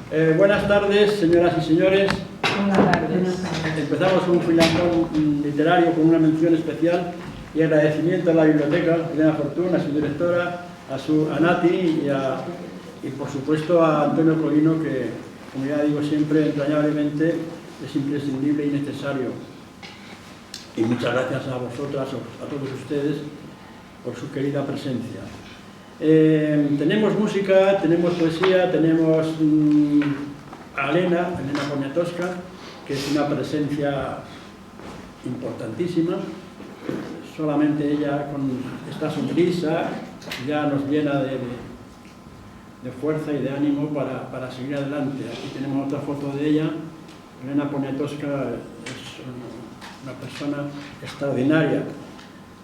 Buenas tardes, señoras y señores. Buenas tardes. Empezamos un filantón literario con una mención especial y agradecimiento a la biblioteca, Elena Fortún, a su directora, a Nati y por supuesto a Antonio Provino, que, como ya digo siempre, entrañablemente es imprescindible y necesario. Y muchas gracias a vosotras, a todos ustedes, por su querida presencia. Tenemos música, tenemos poesía, tenemos a Elena Poniatowska, que es una presencia importantísima. Solamente ella con esta sonrisa ya nos llena de fuerza y de ánimo para seguir adelante. Aquí tenemos otra foto de ella. Elena Poniatowska es una persona extraordinaria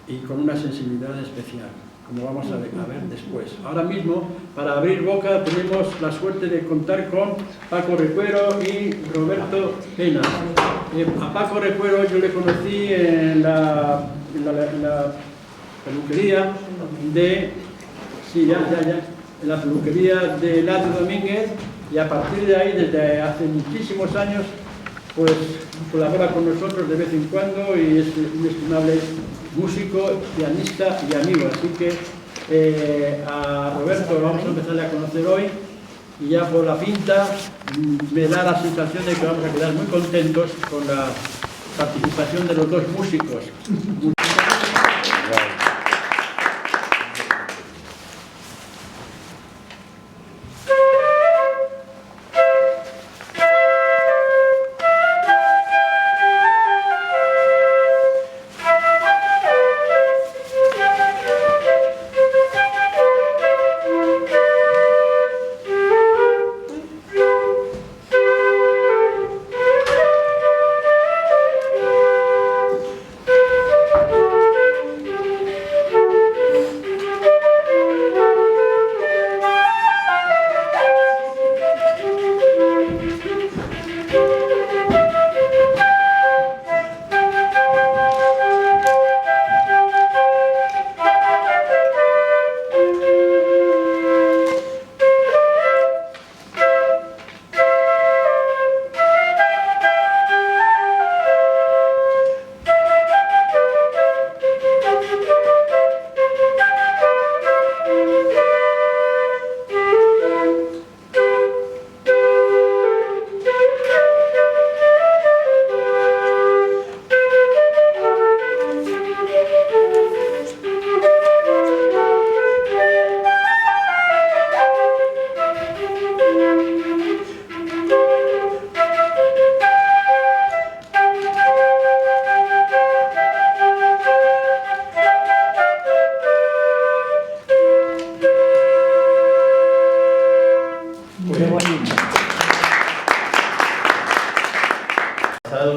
y con una sensibilidad especial, como vamos a ver después. Ahora mismo, para abrir boca, tenemos la suerte de contar con Paco Recuero y Roberto Penas. A Paco Recuero yo le conocí en la peluquería de... Sí, en la peluquería de Lati Domínguez, y a partir de ahí, desde hace muchísimos años, pues colabora con nosotros de vez en cuando y es un estimable músico, pianista y amigo. Así que a Roberto vamos a empezarle a conocer hoy y ya por la pinta me da la sensación de que vamos a quedar muy contentos con la participación de los dos músicos.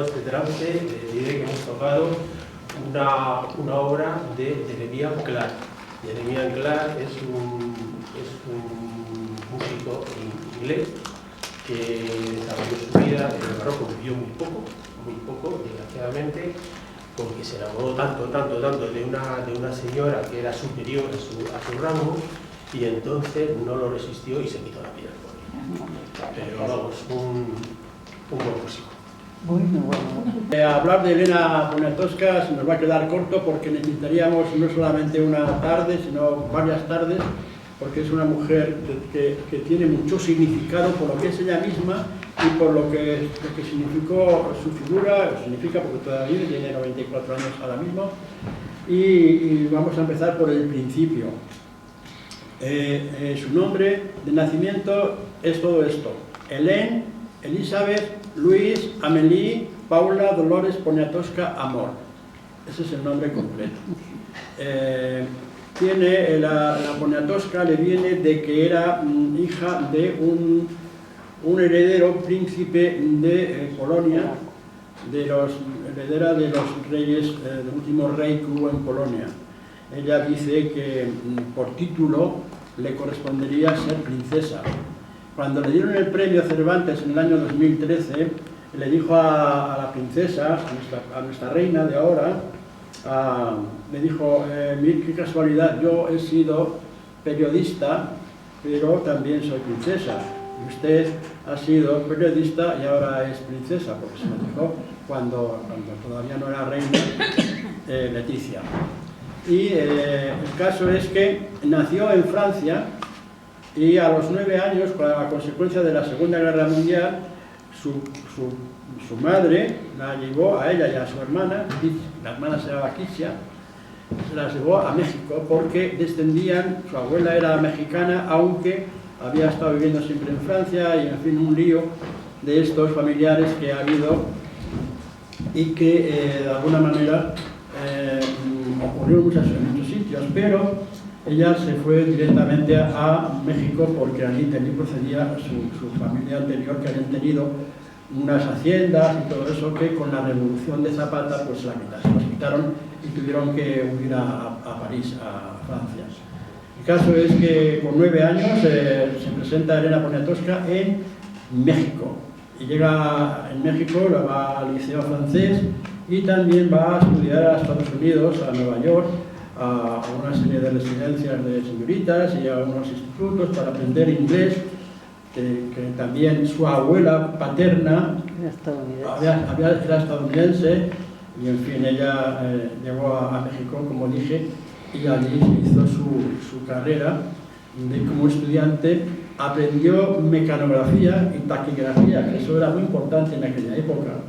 Este trance, diré que hemos tocado una obra de Jeremías Clar. Jeremías Clar es un músico inglés que desarrolló su vida en el barroco, vivió muy poco, desgraciadamente, porque se enamoró tanto de una señora que era superior a su rango, y entonces no lo resistió y se quitó la vida por ella. Pero vamos, un buen músico. Hablar de Elena Poniatowska se nos va a quedar corto porque necesitaríamos no solamente una tarde, sino varias tardes, porque es una mujer que tiene mucho significado por lo que es ella misma y por lo que significó su figura, significa porque todavía tiene 94 años ahora mismo, y vamos a empezar por el principio. Su nombre de nacimiento es todo esto: Hélène Elizabeth Luis Amélie Paula Dolores Poniatowska Amor. Ese es el nombre completo. La Poniatowska le viene de que era hija de un heredero príncipe de Polonia, heredera de los reyes, del último rey que hubo en Polonia. Ella dice que por título le correspondería ser princesa. Cuando le dieron el premio Cervantes en el año 2013, le dijo a la princesa, a nuestra reina de ahora, me dijo, mira qué casualidad, yo he sido periodista, pero también soy princesa. y usted ha sido periodista y ahora es princesa, porque se lo dijo cuando todavía no era reina Leticia. Y el caso es que nació en Francia y a los 9 años, a consecuencia de la Segunda Guerra Mundial, su madre la llevó a ella y a su hermana, la hermana se llamaba Kicia, se las llevó a México porque descendían, su abuela era mexicana, aunque había estado viviendo siempre en Francia, y en fin, un lío de estos familiares que ha habido y que de alguna manera ocurrió en muchos sitios, pero ella se fue directamente a México porque allí procedía su familia anterior, que habían tenido unas haciendas y todo eso que con la revolución de Zapata pues las quitaron y tuvieron que huir a París, a Francia. El caso es que con 9 años se presenta Elena Poniatowska en México y llega en México, va al liceo francés y también va a estudiar a Estados Unidos, a Nueva York, a una serie de residencias de señoritas y a unos institutos para aprender inglés, que también su abuela paterna era estadounidense, y en fin, ella llegó a México, como dije, y allí hizo su carrera como estudiante. Aprendió mecanografía y taquigrafía, que eso era muy importante en aquella época.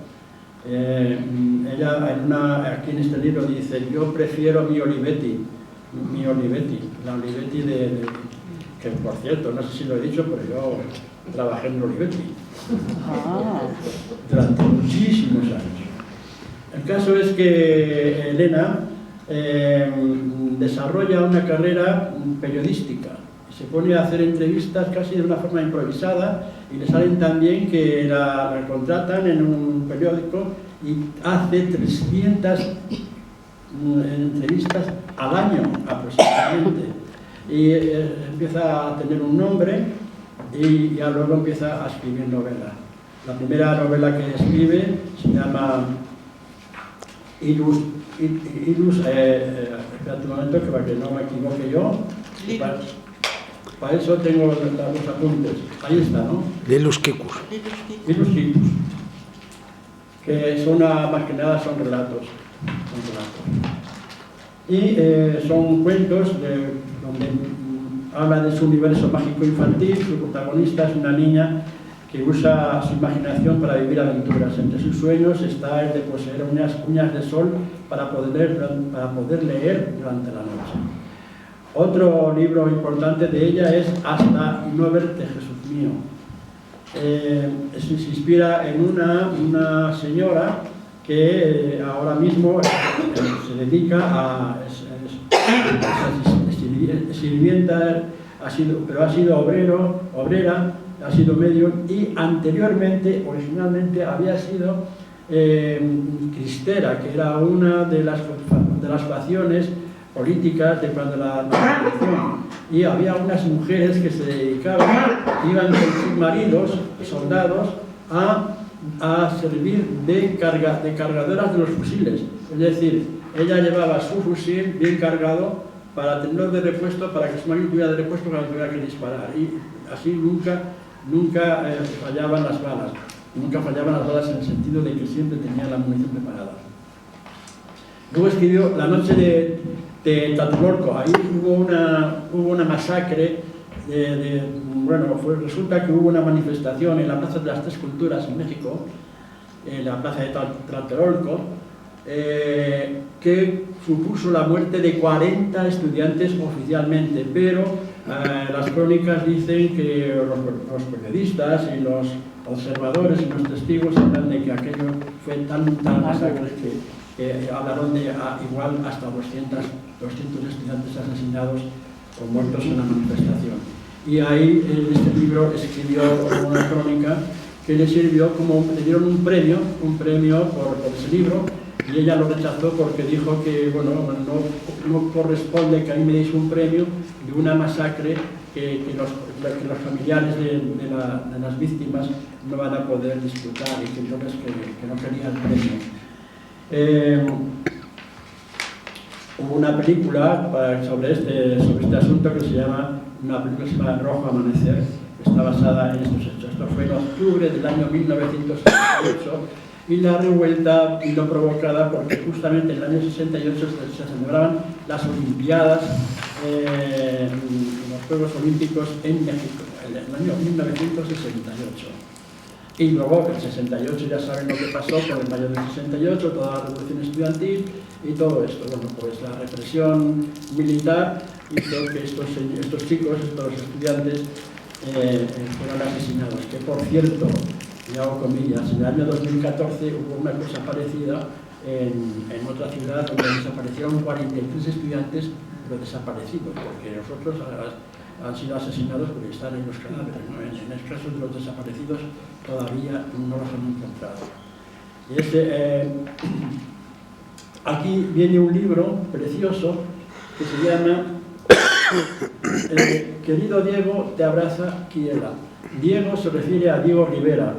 Ella aquí en este libro dice: yo prefiero mi Olivetti, la Olivetti que por cierto, no sé si lo he dicho, pero yo trabajé en Olivetti durante muchísimos años. El caso es que Elena desarrolla una carrera periodística. Se pone a hacer entrevistas casi de una forma improvisada y le salen también que la contratan en un periódico y hace 300 entrevistas al año aproximadamente. Y empieza a tener un nombre y ya luego empieza a escribir novelas. La primera novela que escribe se llama Ilus, espérate un momento que para que no me equivoque yo. Para eso tengo los apuntes. Ahí está, ¿no? Lilus Kikus. Ilus Kikus. Que son, más que nada, son relatos. Y son cuentos donde habla de su universo mágico infantil. Su protagonista es una niña que usa su imaginación para vivir aventuras. Entre sus sueños está el de poseer unas uñas de sol para poder leer durante la noche. Otro libro importante de ella es Hasta no verte, Jesús mío. Se inspira en una señora que ahora mismo se dedica a sirvienta, pero ha sido obrera, ha sido medium y anteriormente, originalmente, había sido cristera, que era una de las facciones políticas de cuando la revolución, y había unas mujeres que se dedicaban, iban con sus maridos, soldados, a servir de cargadoras de los fusiles. Es decir, ella llevaba su fusil bien cargado para tenerlo de repuesto, para que su marido tuviera de repuesto cuando tuviera que disparar, y así nunca fallaban las balas. Nunca fallaban las balas en el sentido de que siempre tenían la munición preparada. Luego escribió La noche de Tlatelolco. Ahí hubo una masacre. Resulta que hubo una manifestación en la Plaza de las Tres Culturas en México, en la Plaza de Tlatelolco, que supuso la muerte de 40 estudiantes oficialmente, pero las crónicas dicen que los periodistas y los observadores y los testigos hablan de que aquello fue tan masacre que hablaron de igual hasta 200 estudiantes asesinados o muertos en la manifestación. Y ahí, en este libro, escribió una crónica que le sirvió como, le dieron un premio por ese libro, y ella lo rechazó porque dijo que, bueno, no corresponde que a mí me deis un premio de una masacre que los familiares de las víctimas no van a poder disfrutar, y que entonces que no quería el premio. Hubo una película sobre este asunto que se llama Rojo Amanecer, está basada en estos hechos. Esto fue en octubre del año 1968 y la revuelta vino provocada porque justamente en el año 68 se celebraban las Olimpiadas, los Juegos Olímpicos en México, en el año 1968. Y luego, en el 68, ya saben lo que pasó con el mayo del 68, toda la revolución estudiantil y todo esto. Bueno, pues la represión militar hizo que estos chicos, estos estudiantes, fueron asesinados. Que, por cierto, y hago comillas, en el año 2014 hubo una cosa parecida en otra ciudad donde desaparecieron 43 estudiantes, pero desaparecidos, porque los otros han sido asesinados porque están en los cadáveres, ¿no? En el caso de los desaparecidos todavía no los han encontrado. Y aquí viene un libro precioso que se llama Querido Diego, te abraza Kiela. Diego se refiere a Diego Rivera.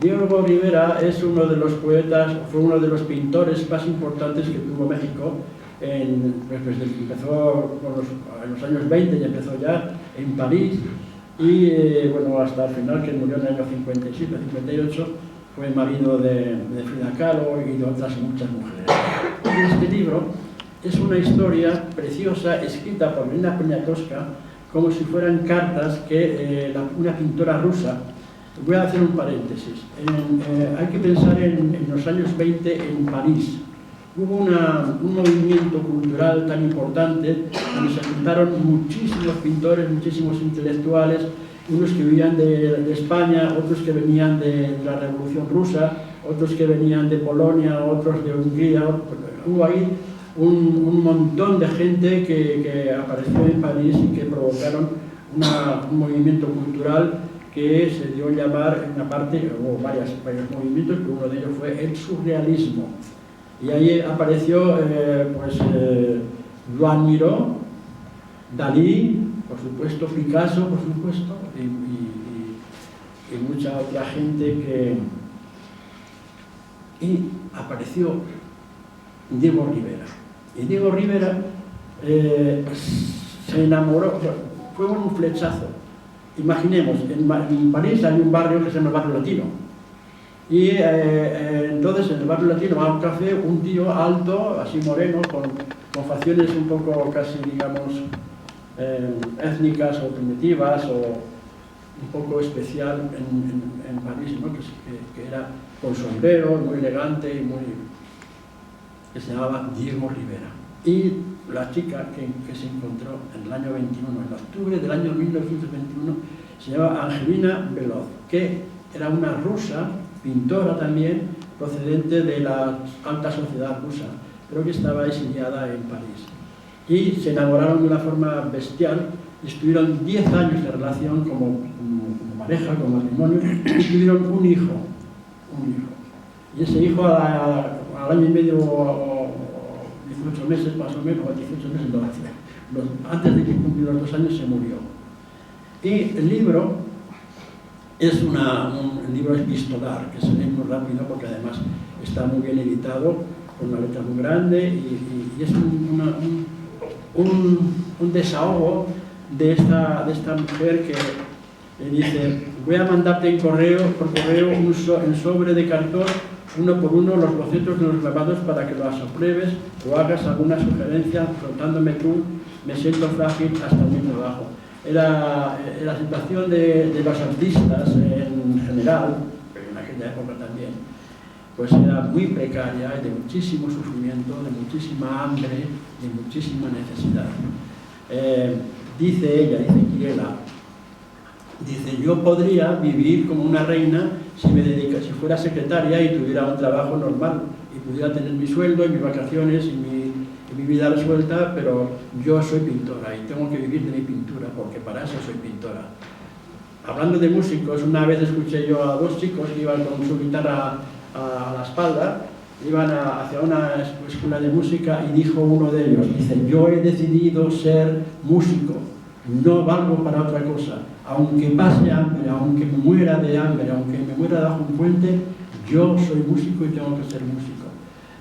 Diego Rivera es uno de los poetas, fue uno de los pintores más importantes que tuvo México, desde que empezó en los años 20 y empezó ya en París, y bueno, hasta el final, que murió en el año 57, 58, fue marido de Frida Kahlo y de otras muchas mujeres. Y este libro es una historia preciosa escrita por Elena Poniatowska, como si fueran cartas que una pintora rusa. Voy a hacer un paréntesis. Hay que pensar en los años 20 en París. Hubo un movimiento cultural tan importante donde se juntaron muchísimos pintores, muchísimos intelectuales, unos que vivían de España, otros que venían de la Revolución Rusa, otros que venían de Polonia, otros de Hungría. Hubo ahí un montón de gente que apareció en París y que provocaron un movimiento cultural que se dio a llamar, en una parte, hubo varios movimientos, pero uno de ellos fue el surrealismo. Y ahí apareció Joan Miró, Dalí, por supuesto, Picasso, por supuesto, y mucha otra gente y apareció Diego Rivera. Y Diego Rivera se enamoró, fue un flechazo. Imaginemos, en París hay un barrio que se llama el Barrio Latino. Y entonces en el Barrio Latino va a un café un tío alto, así moreno, con facciones un poco casi, digamos, étnicas o primitivas, o un poco especial en París, ¿no? que era con sombrero, muy elegante y que se llamaba Diego Rivera. Y la chica que se encontró en el año 21, en octubre del año 1921, se llamaba Angelina Beloz, que era una rusa, pintora también, procedente de la alta sociedad rusa, pero que estaba exiliada en París. Y se enamoraron de una forma bestial y estuvieron 10 años de relación como pareja, como matrimonio, y tuvieron un hijo. Y ese hijo al año y medio, 18 meses más o menos, o 18 meses no hacía. Antes de que cumpliera los 2 años se murió. Y el libro es un libro epistolar, que se lee muy rápido porque además está muy bien editado, con una letra muy grande, y es un desahogo de esta mujer que dice: voy a mandarte por correo en sobre de cartón, uno por uno, los bocetos de los grabados para que los apruebes o hagas alguna sugerencia, frotándome tú, me siento frágil hasta mi trabajo. Era la situación de los artistas en general, pero en aquella época también, pues era muy precaria, de muchísimo sufrimiento, de muchísima hambre, de muchísima necesidad. Dice ella, dice Kiela, dice: yo podría vivir como una reina si fuera secretaria y tuviera un trabajo normal y pudiera tener mi sueldo y mis vacaciones y mi vida resuelta, pero yo soy pintora y tengo que vivir de mi pintura porque para eso soy pintora. Hablando de músicos, una vez escuché yo a 2 chicos que iban con su guitarra a la espalda, iban hacia una escuela de música, y dijo uno de ellos, dice: yo he decidido ser músico, no valgo para otra cosa, aunque pase hambre, aunque me muera de hambre, aunque me muera bajo un puente, yo soy músico y tengo que ser músico.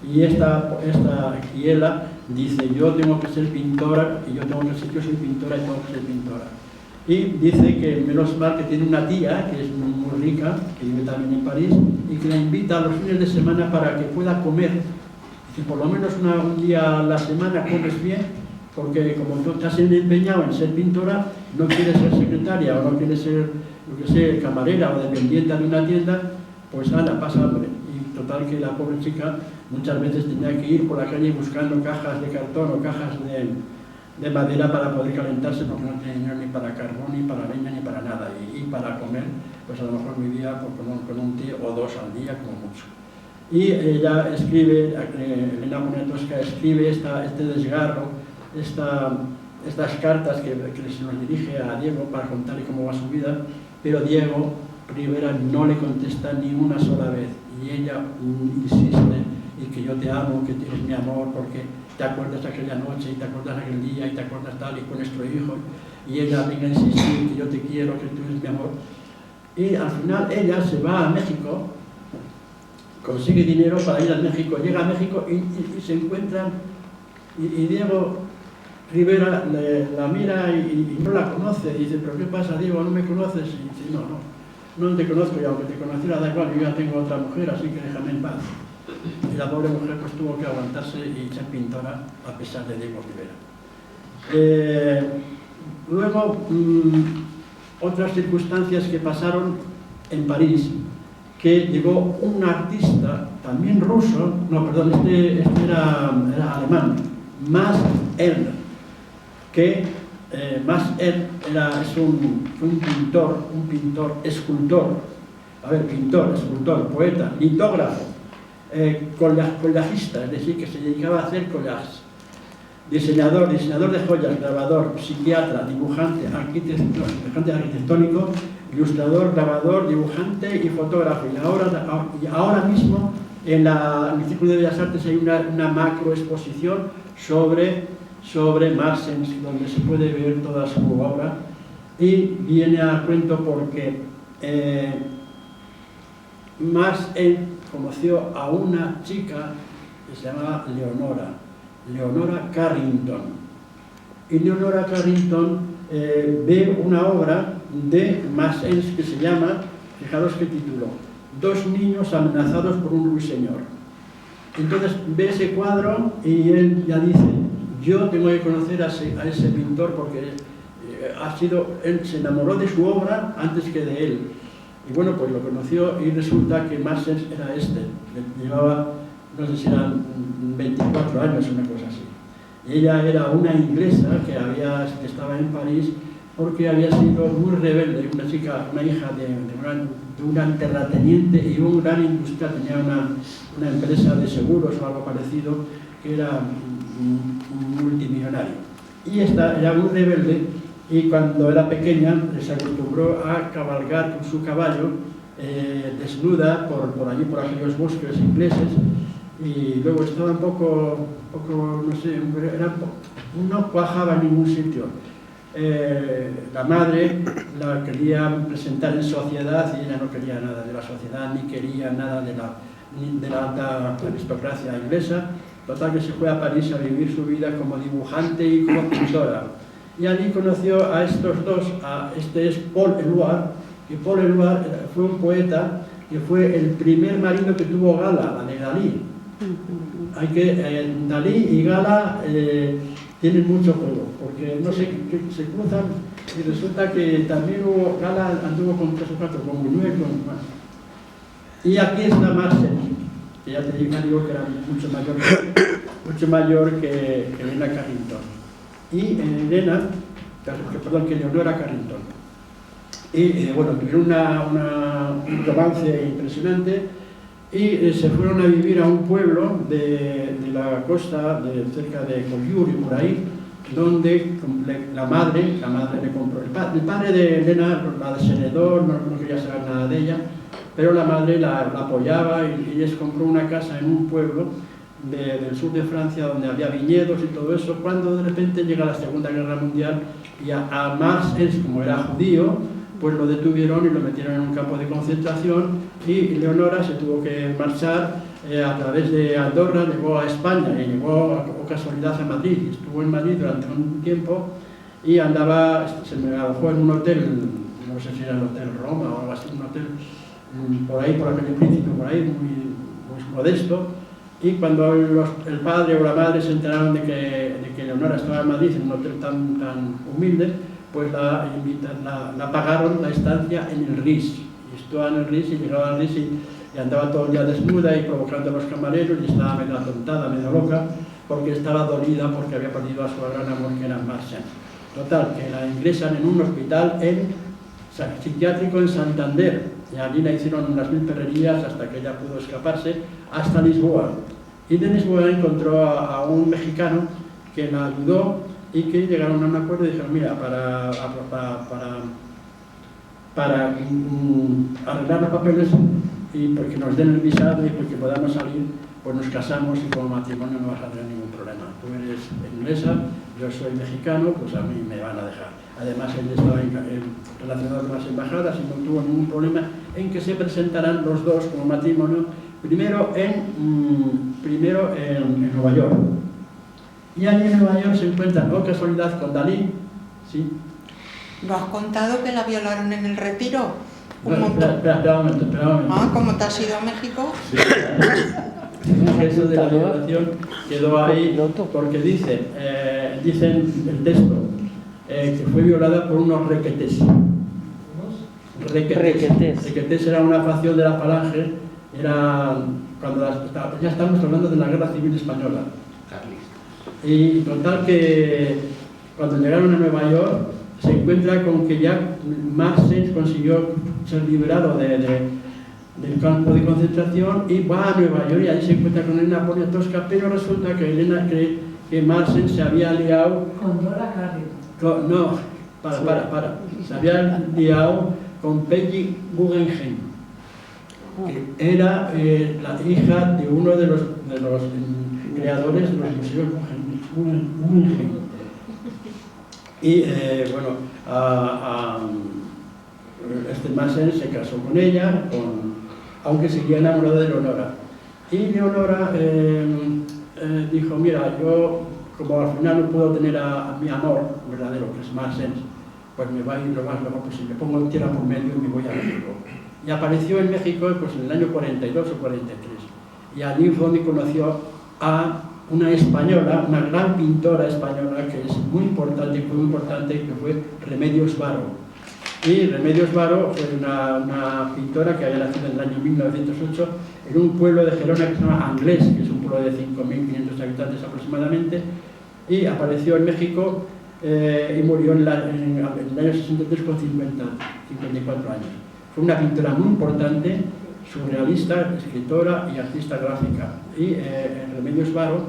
Y esta Kiela dice: yo tengo que ser pintora, y yo soy pintora y tengo que ser pintora. Y dice que menos mal que tiene una tía, que es muy rica, que vive también en París, y que la invita a los fines de semana para que pueda comer. Dice, por lo menos un día a la semana comes bien, porque como tú estás empeñado en ser pintora, no quieres ser secretaria o no quieres ser, lo que sé, camarera o dependiente de una tienda, pues nada, pasa hambre. Y total que la pobre chica muchas veces tenía que ir por la calle buscando cajas de cartón o cajas de madera para poder calentarse, porque no tenía dinero ni para carbón, ni para leña, ni para nada. Y para comer, pues a lo mejor vivía pues, con un té o dos al día como mucho. Y ella escribe, Elena Poniatowska escribe este desgarro, estas cartas que se nos dirige a Diego para contarle cómo va su vida, pero Diego Rivera no le contesta ni una sola vez. Y ella insiste, y que yo te amo, que tienes mi amor, porque te acuerdas aquella noche, y te acuerdas aquel día, y te acuerdas tal, y con nuestro hijo. Y ella venga a insistir, que yo te quiero, que tú eres mi amor. Y al final ella se va a México, consigue dinero para ir a México, llega a México y se encuentran, y Diego Rivera la mira y no la conoce. Dice, ¿pero qué pasa, Diego? ¿No me conoces? Y dice, no te conozco, y aunque te conociera da igual, yo ya tengo otra mujer, así que déjame en paz. Y la pobre mujer pues tuvo que aguantarse y ser pintora a pesar de Diego Rivera. Luego, otras circunstancias que pasaron en París, que llegó un artista, también ruso, no, perdón, este era alemán, Max Ernst, que Max Ernst es un pintor, escultor, pintor, escultor, poeta, litógrafo, collagista, es decir, que se dedicaba a hacer collages, diseñador de joyas, grabador, psiquiatra, dibujante arquitectónico, ilustrador, grabador, dibujante y fotógrafo. Y ahora mismo en el Círculo de Bellas Artes hay una macro exposición sobre Max Ernst, donde se puede ver toda su obra, y viene a cuento porque Max Ernst conoció a una chica que se llamaba Leonora Carrington. Y Leonora Carrington ve una obra de Max Ernst que se llama, fijaros qué título, Dos niños amenazados por un ruiseñor. Entonces ve ese cuadro y él ya dice, yo tengo que conocer a ese pintor porque él se enamoró de su obra antes que de él. Y bueno, pues lo conoció y resulta que Max Ernst era llevaba, no sé si eran 24 años o una cosa así. Y ella era una inglesa que estaba en París porque había sido muy rebelde, una hija de un gran terrateniente y un gran industrial, tenía una empresa de seguros o algo parecido, que era un multimillonario. Y esta era muy rebelde, y cuando era pequeña se acostumbró a cabalgar con su caballo desnuda por aquellos bosques ingleses, y luego estaba un poco no sé, no cuajaba en ningún sitio. La madre la quería presentar en sociedad y ella no quería nada de la sociedad, ni quería nada de la alta aristocracia inglesa. Total que se fue a París a vivir su vida como dibujante y como pintora. Y allí conoció a estos dos, este es Paul Éluard, y Paul Éluard fue un poeta que fue el primer marido que tuvo Gala, la de Dalí. Dalí y Gala tienen mucho juego, porque no sé, que se cruzan, y resulta que también Gala anduvo con 3 o 4, con Buñuel, y aquí está Max Ernst, que ya te digo que era mucho mayor que Elena Carrington. Y que Leonora Carrington. Y bueno, tuvieron un romance impresionante y se fueron a vivir a un pueblo de la costa, cerca de Collioure, por ahí, donde la madre le compró. El padre de Elena la desheredó, no quería saber nada de ella, pero la madre la apoyaba y les compró una casa en un pueblo del sur de Francia, donde había viñedos y todo eso, cuando de repente llega la Segunda Guerra Mundial y a Max Ernst, como era judío, pues lo detuvieron y lo metieron en un campo de concentración, y Leonora se tuvo que marchar a través de Andorra, llegó a España y llegó, o casualidad, a Madrid. Estuvo en Madrid durante un tiempo y andaba, se me alojó en un hotel, no sé si era el Hotel Roma o algo así, un hotel por ahí, por la calle Príncipe, por ahí, muy modesto, y cuando el padre o la madre se enteraron de que Leonora estaba en Madrid, en un hotel tan humilde, pues la pagaron la estancia en el RIS, y estuvo en el RIS y llegaba al RIS y andaba todo el día desnuda y provocando a los camareros y estaba medio atontada, medio loca, porque estaba dolida porque había perdido a su gran amor que era Marcel. Total, que la ingresan en un hospital psiquiátrico en Santander, y allí la hicieron las 1000 perrerías hasta que ella pudo escaparse hasta Lisboa. Y de Lisboa encontró a un mexicano que la ayudó y que llegaron a un acuerdo y dijeron, mira, para arreglar los papeles y porque nos den el visado y porque podamos salir, pues nos casamos y como matrimonio no vas a tener ningún problema. Tú eres inglesa, yo soy mexicano, pues a mí me van a dejar. Además, él estaba relacionado con las embajadas y no tuvo ningún problema en que se presentaran los dos como matrimonio, primero en Nueva York. Y allí en Nueva York se encuentran, oh casualidad, con Dalí, ¿sí? ¿No has contado que la violaron en el Retiro? Espera un momento. Ah, ¿cómo te has ido a México? Sí. Eso de la violación quedó ahí porque dicen el texto que fue violada por unos requetés. Requetés era una facción de la Falange, ya estamos hablando de la Guerra Civil Española. Y total que cuando llegaron a Nueva York se encuentra con que ya Marcel consiguió ser liberado del campo de concentración y va a Nueva York y ahí se encuentra con Elena Poniatowska, pero resulta que Elena cree que Marcel se había liado con Dora Carrington. No, se había liado con Peggy Guggenheim, que era la hija de uno de los creadores de los museos Guggenheim. Y bueno, este Marcel se casó con ella, aunque seguía enamorado de Leonora. Y Leonora dijo, mira, yo como al final no puedo tener a mi amor verdadero, que es Marcel, pues me voy a ir lo más lejos posible, pongo tierra por medio y me voy a México. Y apareció en México pues, en el año 42 o 43. Y allí fue donde conoció a una española, una gran pintora española que es muy importante, que fue Remedios Varo. Y Remedios Varo fue una pintora que había nacido en el año 1908 en un pueblo de Gerona que se llama Anglés, que es un pueblo de 5.500 habitantes aproximadamente, y apareció en México y murió en el año 63 con 54 años. Fue una pintora muy importante, surrealista, escritora y artista gráfica. Y Remedios Varo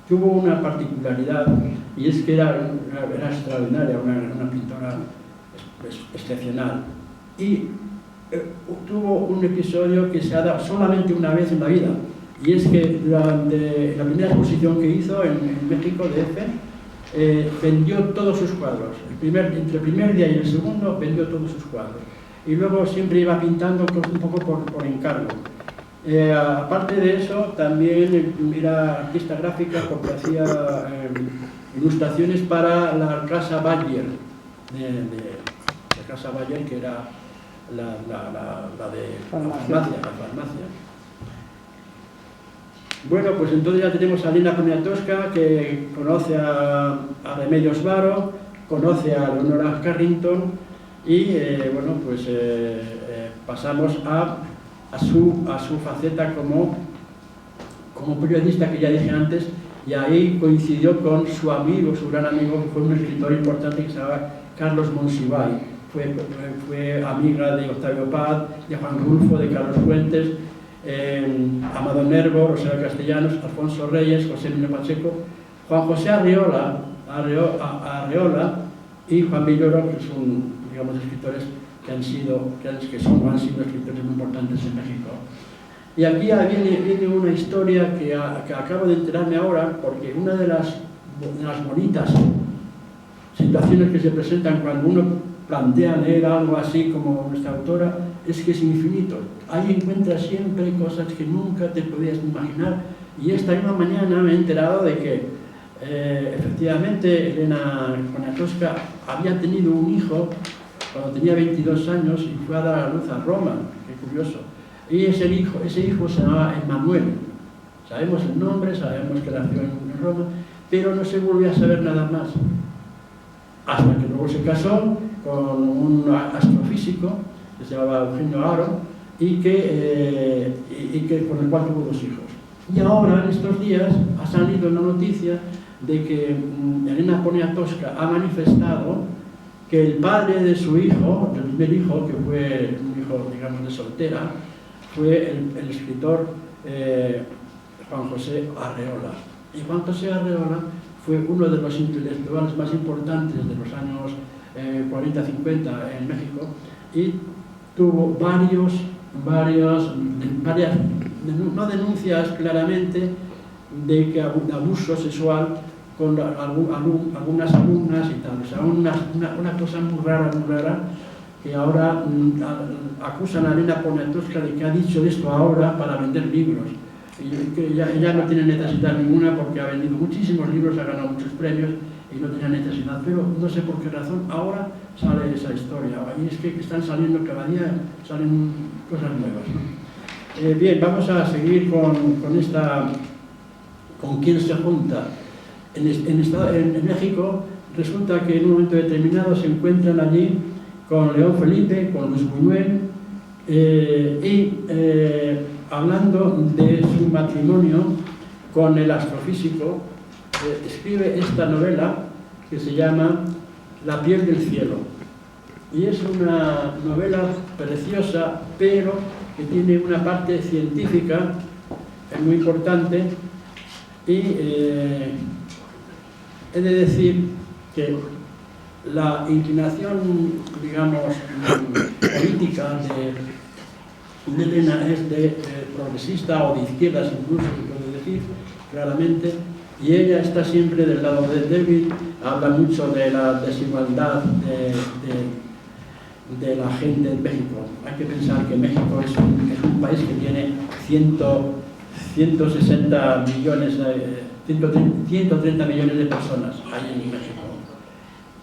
tuvo una particularidad, y es que era extraordinaria, una pintora excepcional. Y tuvo un episodio que se ha dado solamente una vez en la vida, y es que durante la primera exposición que hizo en México, DF, vendió todos sus cuadros. Entre el primer día y el segundo vendió todos sus cuadros. Y luego siempre iba pintando un poco por encargo. Aparte de eso, también era artista gráfica porque hacía ilustraciones para la Casa Bayer, la Casa Bayer, que era la de farmacia. Bueno, pues entonces ya tenemos a Elena Poniatowska, que conoce a Remedios Varo, conoce a Leonora Carrington y bueno, pues pasamos a su faceta como periodista, que ya dije antes, y ahí coincidió con su amigo, su gran amigo, que fue un escritor importante que se llamaba Carlos Monsiváis. Fue amiga de Octavio Paz, de Juan Rulfo, de Carlos Fuentes, Amado Nervo, Rosario Castellanos, Alfonso Reyes, José Emilio Pacheco, Juan José Arreola y Juan Villoro, que son, digamos, escritores que han sido escritores muy importantes en México. Y aquí viene una historia que acabo de enterarme ahora, porque una de las bonitas situaciones que se presentan cuando uno plantea leer algo así como nuestra autora es que es infinito. Ahí encuentras siempre cosas que nunca te podías imaginar. Y esta misma mañana me he enterado de que Efectivamente, Elena Poniatowska había tenido un hijo cuando tenía 22 años y fue a dar a luz a Roma, qué curioso. Y ese hijo se llamaba Emmanuel. Sabemos el nombre, sabemos que nació en Roma, pero no se volvió a saber nada más. Hasta que luego se casó con un astrofísico que se llamaba Eugenio Aro y que con el cual tuvo 2 hijos. Y ahora, en estos días, ha salido una noticia de que Elena Poniatowska ha manifestado que el padre de su hijo, del primer hijo, que fue un hijo, digamos, de soltera, fue el escritor Juan José Arreola. Y Juan José Arreola fue uno de los intelectuales más importantes de los años 40-50 en México y tuvo varias, no denuncias claramente, de que abuso sexual con algunas alumnas y tal. O sea, una cosa muy rara, que ahora acusan a Elena Poniatowska de que ha dicho esto ahora para vender libros. Y que ella no tiene necesidad ninguna porque ha vendido muchísimos libros, ha ganado muchos premios y no tenía necesidad. Pero no sé por qué razón ahora sale esa historia. Y es que están saliendo cada día, salen cosas nuevas, ¿no? Bien, vamos a seguir con quién se junta. En México resulta que en un momento determinado se encuentran allí con León Felipe, con Luis Buñuel, hablando de su matrimonio con el astrofísico, escribe esta novela que se llama La piel del cielo. Y es una novela preciosa, pero que tiene una parte científica muy importante. Y he de decir que la inclinación, digamos, política de Elena es de progresista o de izquierdas incluso, se puede decir claramente, y ella está siempre del lado del débil, habla mucho de la desigualdad de la gente en México. Hay que pensar que México es un país que tiene 160 millones, 130 millones de personas hay en México.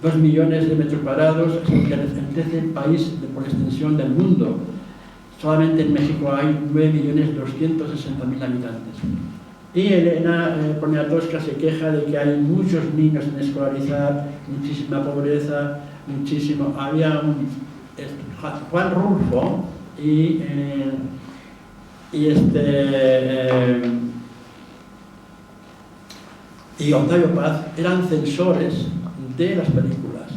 2 millones de metros cuadrados, es el 13 país por extensión del mundo. Solamente en México hay 9.260.000 habitantes. Y Elena Poniatowska se queja de que hay muchos niños sin escolarizar, muchísima pobreza, muchísimo. Había Juan Rulfo y Octavio Paz eran censores de las películas.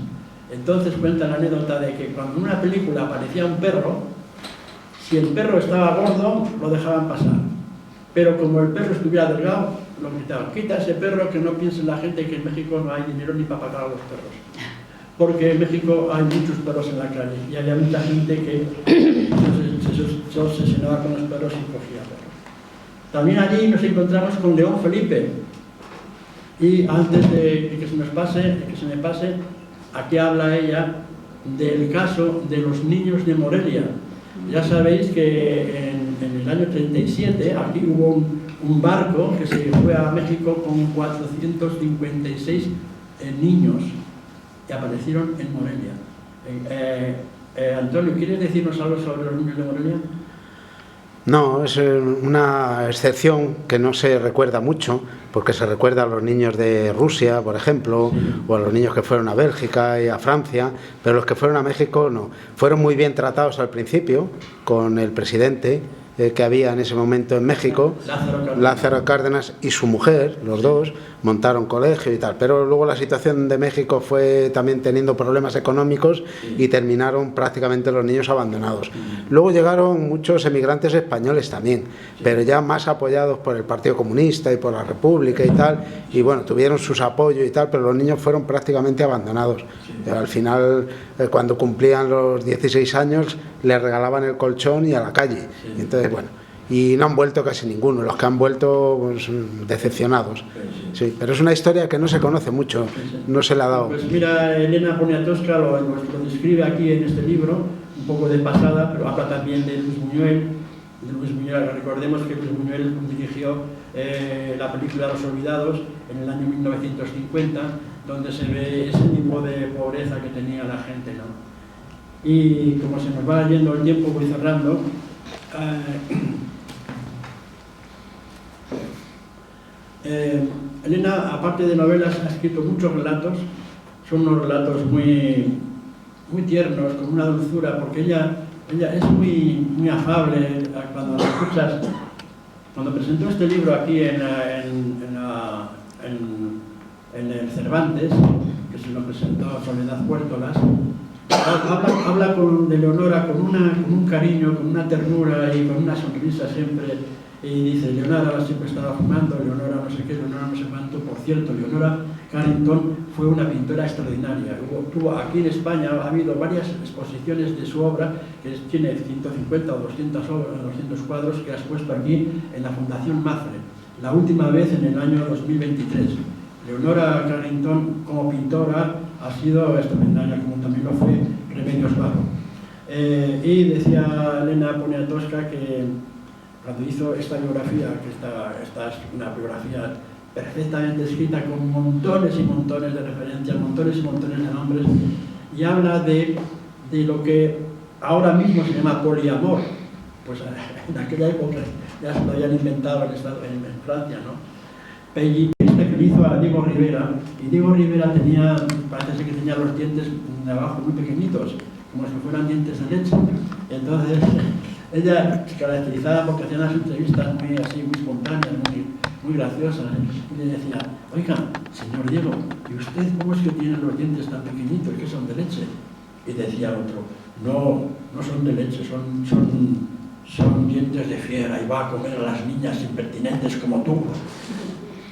Entonces cuenta la anécdota de que cuando en una película aparecía un perro, si el perro estaba gordo, lo dejaban pasar. Pero como el perro estuviera delgado, lo gritaban: quita ese perro, que no piense la gente que en México no hay dinero ni para pagar a los perros. Porque en México hay muchos perros en la calle y había mucha gente que se obsesionaba con los perros y cogía perros. También allí nos encontramos con León Felipe. Y antes de que se me pase, aquí habla ella del caso de los niños de Morelia. Ya sabéis que en el año 37 aquí hubo un barco que se fue a México con 456 niños que aparecieron en Morelia. Antonio, ¿quieres decirnos algo sobre los niños de Morelia? No, es una excepción que no se recuerda mucho, porque se recuerda a los niños de Rusia, por ejemplo, o a los niños que fueron a Bélgica y a Francia, pero los que fueron a México no. Fueron muy bien tratados al principio con el presidente que había en ese momento en México, Lázaro Cárdenas, y su mujer, los dos, montaron colegio y tal, pero luego la situación de México fue también teniendo problemas económicos y terminaron prácticamente los niños abandonados. Luego llegaron muchos emigrantes españoles también, pero ya más apoyados por el Partido Comunista y por la República y tal, y bueno, tuvieron sus apoyos y tal, pero los niños fueron prácticamente abandonados. Al final, cuando cumplían los 16 años, les regalaban el colchón y a la calle. Entonces, bueno, y no han vuelto casi ninguno. Los que han vuelto, pues, decepcionados. Sí, pero es una historia que no se conoce mucho, no se le ha dado. Pues mira, Elena Poniatowska lo describe aquí en este libro, un poco de pasada, pero habla también de Luis Buñuel de Luis Buñuel. Recordemos que Luis Buñuel dirigió la película Los Olvidados en el año 1950, donde se ve ese tipo de pobreza que tenía la gente, ¿no? Y como se nos va yendo el tiempo, voy cerrando. Elena, aparte de novelas, ha escrito muchos relatos. Son unos relatos muy tiernos, con una dulzura, porque ella es muy afable. Cuando la escuchas, cuando presentó este libro aquí en el Cervantes, que se lo presentó Soledad Puertolas, habla de Leonora con un cariño, con una ternura y con una sonrisa siempre. Y dice, Leonora siempre estaba fumando, Leonora no sé qué, Leonora no sé cuánto. Por cierto, Leonora Carrington fue una pintora extraordinaria. Aquí en España ha habido varias exposiciones de su obra, que tiene 150 o 200 cuadros que ha expuesto aquí en la Fundación Mafre, la última vez en el año 2023. Leonora Carrington como pintora ha sido extraordinaria, como también lo fue Remedios Varo. Y decía Elena Poniatowska que cuando hizo esta biografía, que esta es una biografía perfectamente escrita con montones y montones de referencias, montones y montones de nombres, y habla de lo que ahora mismo se llama poliamor. Pues en aquella época ya se lo habían inventado en Francia, ¿no? Pelli, que le hizo a Diego Rivera, y Diego Rivera parece que tenía los dientes de abajo muy pequeñitos, como si fueran dientes de leche. Entonces ella se caracterizaba porque hacía unas entrevistas muy espontáneas, muy graciosas, y le decía, oiga, señor Diego, ¿y usted cómo es que tiene los dientes tan pequeñitos, que son de leche? Y decía otro, no son de leche, son dientes de fiera, y va a comer a las niñas impertinentes como tú.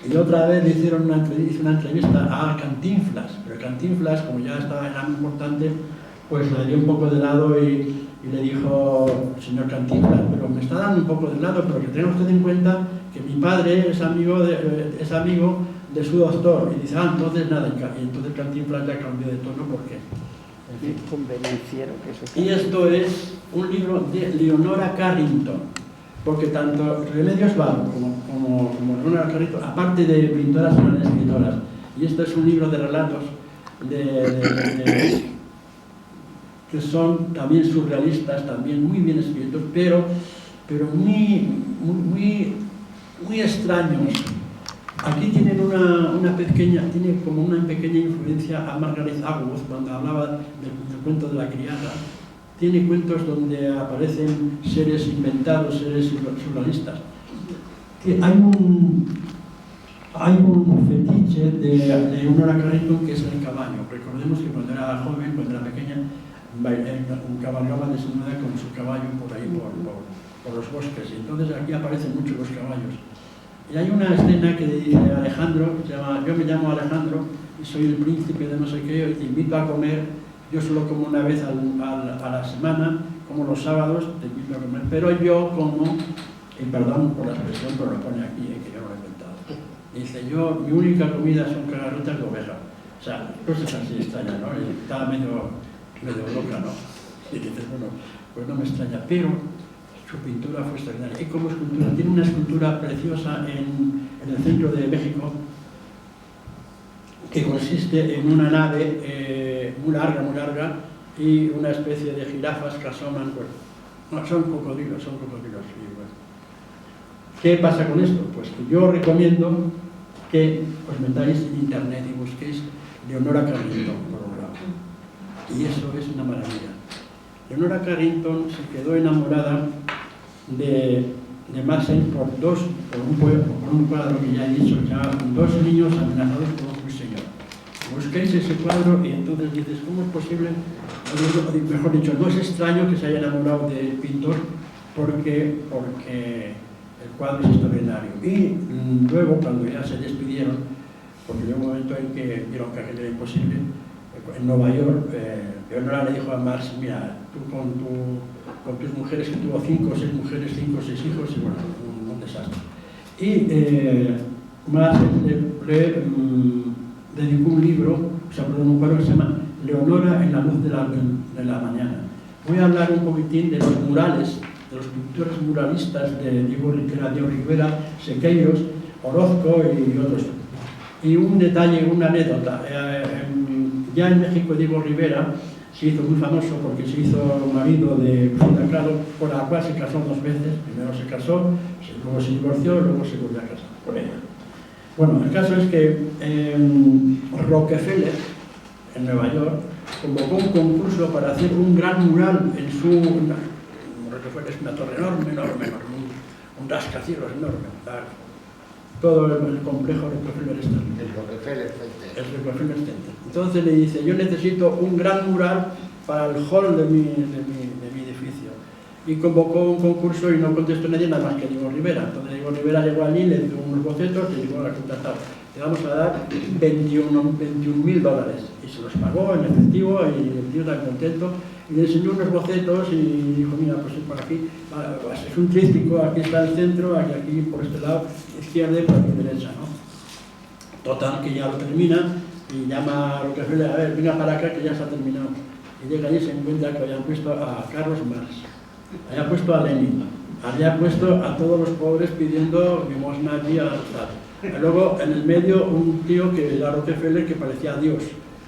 Y otra vez le hicieron una entrevista a Cantinflas, pero Cantinflas, como ya era muy importante, pues le dio un poco de lado y le dijo, señor Cantinflas, pero me está dando un poco de lado, pero que tenga usted en cuenta que mi padre es amigo de su doctor. Y dice, entonces nada, y entonces Cantinflas ya cambió de tono porque... En fin. Convenenciero que eso. Y esto es un libro de Leonora Carrington, porque tanto Remedios Varo como Leonora Carrington, aparte de pintoras, son escritoras. Y esto es un libro de relatos que son también surrealistas, también muy bien escritos, pero muy extraños. Aquí tienen tiene como una pequeña influencia a Margaret Atwood cuando hablaba del cuento de la criada. Tiene cuentos donde aparecen seres inventados, seres surrealistas. Hay un fetiche de Leonora Carrington que es el caballo. Recordemos que cuando era joven, cuando era pequeña, cabalgaba desnuda con su caballo por ahí, por los bosques. Y entonces aquí aparecen mucho los caballos. Y hay una escena que dice Alejandro, que se llama, yo me llamo Alejandro y soy el príncipe de no sé qué, y te invito a comer. Yo solo como una vez a la semana, como los sábados, te invito a comer. Pero yo como, y perdón por la expresión, pero lo pone aquí, que yo lo he inventado. Dice, mi única comida son cagarrotas de oveja. O sea, cosas así extrañas, ¿no? Y estaba medio loca, ¿no? Y dices, bueno, pues no me extraña, pero su pintura fue extraordinaria. Y como escultura, tiene una escultura preciosa en el centro de México, que consiste en una nave muy larga, y una especie de jirafas que asoman, pues, no, son cocodrilos, y bueno. ¿Qué pasa con esto? Pues que yo recomiendo que os metáis en internet y busquéis Leonora Carrington por un lado. Y eso es una maravilla. Leonora Carrington se quedó enamorada de Marcel por un cuadro que ya he dicho, ya dos niños amenazados por un ruiseñor. Busquéis ese cuadro y entonces dices, ¿cómo es posible? Mejor dicho, no es extraño que se haya enamorado del pintor porque el cuadro es extraordinario. Y luego, cuando ya se despidieron, porque llegó un momento en que vieron que aquello era imposible, en Nueva York, Leonora le dijo a Marx, mira, tú con tus mujeres, que tuvo 5 o 6 mujeres, 5 o 6 hijos, y bueno, un desastre. Y Marx le dedicó un libro, un cuadro que se llama Leonora en la luz de la mañana. Voy a hablar un poquitín de los murales de los pintores muralistas de Diego Rivera, Sequeiros, Orozco y otros. Y un detalle, una anécdota. Ya en México Diego Rivera se hizo muy famoso porque se hizo marido de Frida Kahlo, por la cual se casó 2 veces. Primero se casó, luego se divorció y luego se volvió a casar con ella. Bueno, el caso es que Rockefeller, en Nueva York, convocó un concurso para hacer un gran mural en su... Rockefeller es una torre enorme, un rascacielos enorme. Todo el complejo Rockefeller está. El Rockefeller Center. El Rockefeller Center. Entonces le dice, yo necesito un gran mural para el hall de mi edificio. Y convocó un concurso y no contestó nadie nada más que Diego Rivera. Entonces Diego Rivera llegó allí, le dio unos bocetos y dijo, te vamos a dar $21.000. Y se los pagó en efectivo y el tío tan contento. Y le enseñó unos bocetos y dijo, mira, pues es por aquí, es un tríptico, aquí está el centro, aquí por este lado, izquierda y por aquí derecha, ¿no? Total, que ya lo termina y llama a Rockefeller, a ver, venga para acá que ya se ha terminado. Y llega allí y se encuentra que habían puesto a Carlos Marx, habían puesto a Lenin, habían puesto a todos los pobres pidiendo limosna allí al Estado. Y luego en el medio un tío que era Rockefeller que parecía a Dios.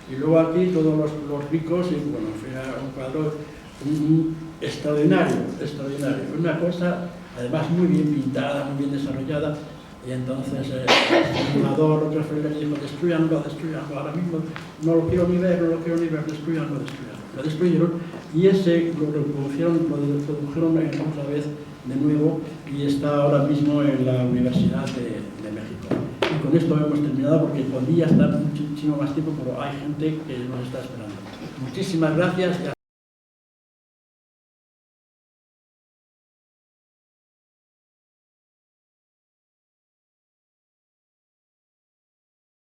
Y luego aquí todos los ricos, y bueno, fue un cuadro extraordinario, una cosa además muy bien pintada, muy bien desarrollada. Y entonces el fundador Rockefeller le dijo, destruyanlo, ahora mismo no lo quiero ni ver, destruyanlo. Lo destruyeron y ese lo produjeron otra vez de nuevo y está ahora mismo en la Universidad de México. Y con esto hemos terminado porque podría estar muchísimo más tiempo, pero hay gente que nos está esperando. Muchísimas gracias.